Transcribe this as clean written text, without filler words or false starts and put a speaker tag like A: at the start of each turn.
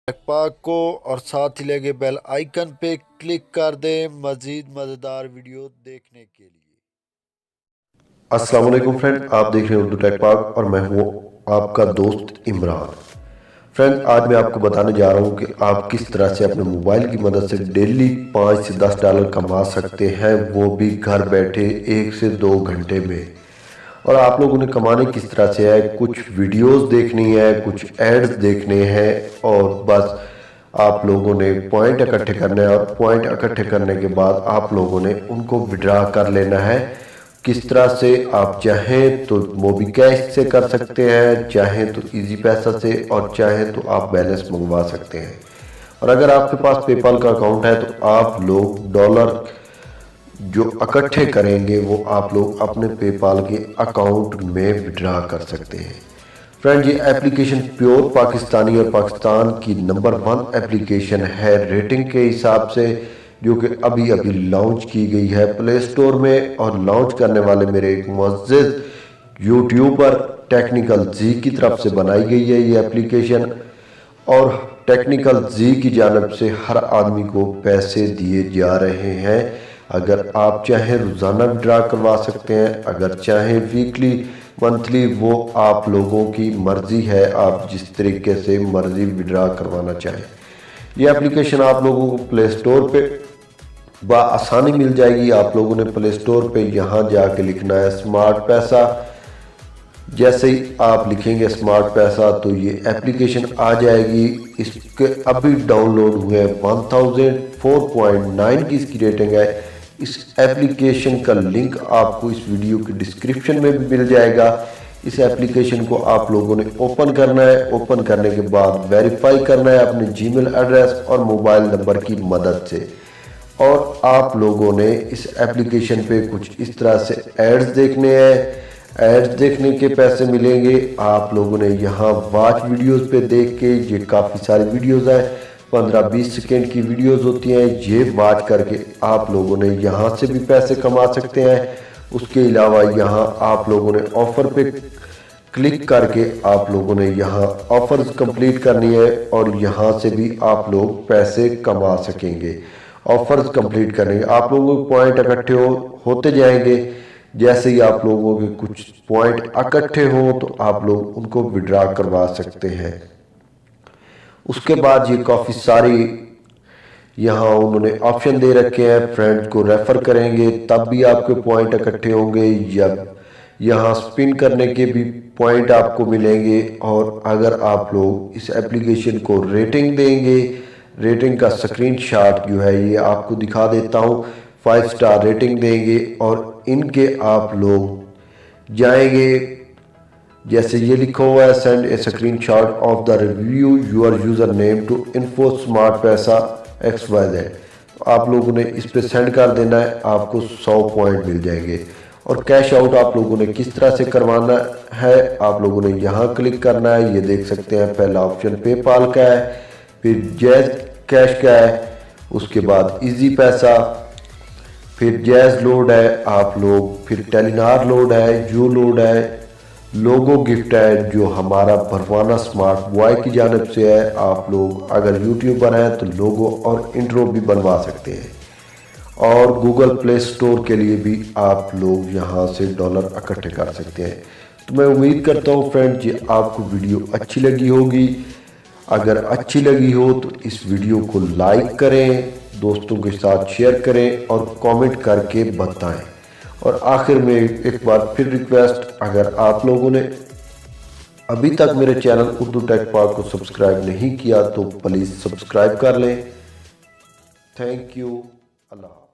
A: पाक को और साथ ही लगे बेल आइकन पे क्लिक कर दें मजीद मज़ेदार वीडियो देखने के लिए।
B: अस्सलाम वालेकुम फ्रेंड, आप देख रहे हैं उर्दू टेक पाक और मैं हूँ आपका दोस्त इमरान। फ्रेंड, आज मैं आपको बताने जा रहा हूँ कि आप किस तरह से अपने मोबाइल की मदद से डेली 5 से 10 डॉलर कमा सकते हैं, वो भी घर बैठे 1 से 2 घंटे में। और आप लोगों ने कमाने किस तरह से है, कुछ वीडियोस देखनी है, कुछ एड्स देखने हैं और बस आप लोगों ने पॉइंट इकट्ठे करने हैं और पॉइंट इकट्ठे करने के बाद आप लोगों ने उनको विड्रा कर लेना है। किस तरह से आप चाहें तो मोबी कैश से कर सकते हैं, चाहें तो इजी पैसा से और चाहें तो आप बैलेंस मंगवा सकते हैं। और अगर आपके पास पेपाल का अकाउंट है तो आप लोग डॉलर जो इकट्ठे करेंगे वो आप लोग अपने पेपाल के अकाउंट में विड्रा कर सकते हैं। फ्रेंड, ये एप्लीकेशन प्योर पाकिस्तानी और पाकिस्तान की नंबर 1 एप्लीकेशन है रेटिंग के हिसाब से, जो कि अभी अभी लॉन्च की गई है प्ले स्टोर में। और लॉन्च करने वाले मेरे एक मुअज़्ज़िज़ यूट्यूबर टेक्निकल जी की तरफ से बनाई गई है ये एप्लीकेशन। और टेक्निकल जी की जानब से हर आदमी को पैसे दिए जा रहे हैं। अगर आप चाहें रोज़ाना विड्रा करवा सकते हैं, अगर चाहें वीकली मंथली, वो आप लोगों की मर्ज़ी है, आप जिस तरीके से मर्ज़ी विड्रा करवाना चाहें। ये एप्लीकेशन आप लोगों को प्ले स्टोर पे आसानी मिल जाएगी। आप लोगों ने प्ले स्टोर पे यहाँ जाके लिखना है स्मार्ट पैसा। जैसे ही आप लिखेंगे स्मार्ट पैसा तो ये एप्लीकेशन आ जाएगी। इसके अभी डाउनलोड हुए 1004.9 की इसकी रेटिंग है। इस एप्लीकेशन का लिंक आपको इस वीडियो के डिस्क्रिप्शन में भी मिल जाएगा। इस एप्लीकेशन को आप लोगों ने ओपन करना है। ओपन करने के बाद वेरीफाई करना है अपने जीमेल एड्रेस और मोबाइल नंबर की मदद से। और आप लोगों ने इस एप्लीकेशन पे कुछ इस तरह से एड्स देखने हैं। एड्स देखने के पैसे मिलेंगे। आप लोगों ने यहाँ वॉच वीडियोस पे देख के, ये काफ़ी सारी वीडियोस हैं, 15-20 सेकेंड की वीडियोस होती हैं, ये वॉच करके आप लोगों ने यहाँ से भी पैसे कमा सकते हैं। उसके अलावा यहाँ आप लोगों ने ऑफ़र पे क्लिक करके आप लोगों ने यहाँ ऑफर्स कंप्लीट करनी है और यहाँ से भी आप लोग पैसे कमा सकेंगे। ऑफर्स कंप्लीट करेंगे, आप लोगों के पॉइंट इकट्ठे होते जाएंगे। जैसे ही आप लोगों के कुछ पॉइंट इकट्ठे हो तो आप लोग उनको विड्रा करवा सकते हैं। उसके बाद ये काफ़ी सारी यहाँ उन्होंने ऑप्शन दे रखे हैं। फ्रेंड्स को रेफर करेंगे तब भी आपके पॉइंट इकट्ठे होंगे, या यहाँ स्पिन करने के भी पॉइंट आपको मिलेंगे। और अगर आप लोग इस एप्लीकेशन को रेटिंग देंगे, रेटिंग का स्क्रीनशॉट जो है ये आपको दिखा देता हूँ, 5 स्टार रेटिंग देंगे और इनके आप लोग जाएंगे। जैसे ये लिखा हुआ है send a screenshot of the review your user name to info smart Paisa XYZ। तो आप लोगों ने इस पे सेंड कर देना है, आपको 100 पॉइंट मिल जाएंगे। और कैश आउट आप लोगों ने किस तरह से करवाना है, आप लोगों ने यहाँ क्लिक करना है। ये देख सकते हैं पहला ऑप्शन पेपाल का है, फिर जैज कैश का है, उसके बाद इजी पैसा, फिर जैज लोड है आप लोग, फिर टेलीनार लोड है, जो लोड है, लोगो गिफ्ट है जो हमारा भरवाना स्मार्ट बॉय की जानब से है। आप लोग अगर यूट्यूबर हैं तो लोगो और इंट्रो भी बनवा सकते हैं। और गूगल प्ले स्टोर के लिए भी आप लोग यहाँ से डॉलर इकट्ठे कर सकते हैं। तो मैं उम्मीद करता हूँ फ्रेंड्स ये आपको वीडियो अच्छी लगी होगी। अगर अच्छी लगी हो तो इस वीडियो को लाइक करें, दोस्तों के साथ शेयर करें और कमेंट करके बताएं। और आखिर में एक बार फिर रिक्वेस्ट, अगर आप लोगों ने अभी तक मेरे चैनल उर्दू टेक पाक को सब्सक्राइब नहीं किया तो प्लीज़ सब्सक्राइब कर लें। Thank you. अल्लाह।